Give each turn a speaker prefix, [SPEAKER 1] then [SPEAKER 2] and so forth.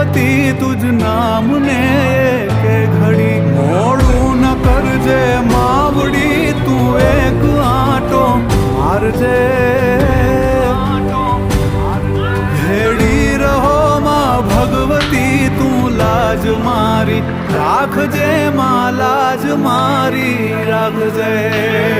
[SPEAKER 1] भगवती तुझ नाम ने के घड़ी मोड़ू न करजे मावड़ी तू एक आटो मारजे भेड़ी रहो माँ भगवती तू लाज मारी राखजे माँ लाज मारी राखजे।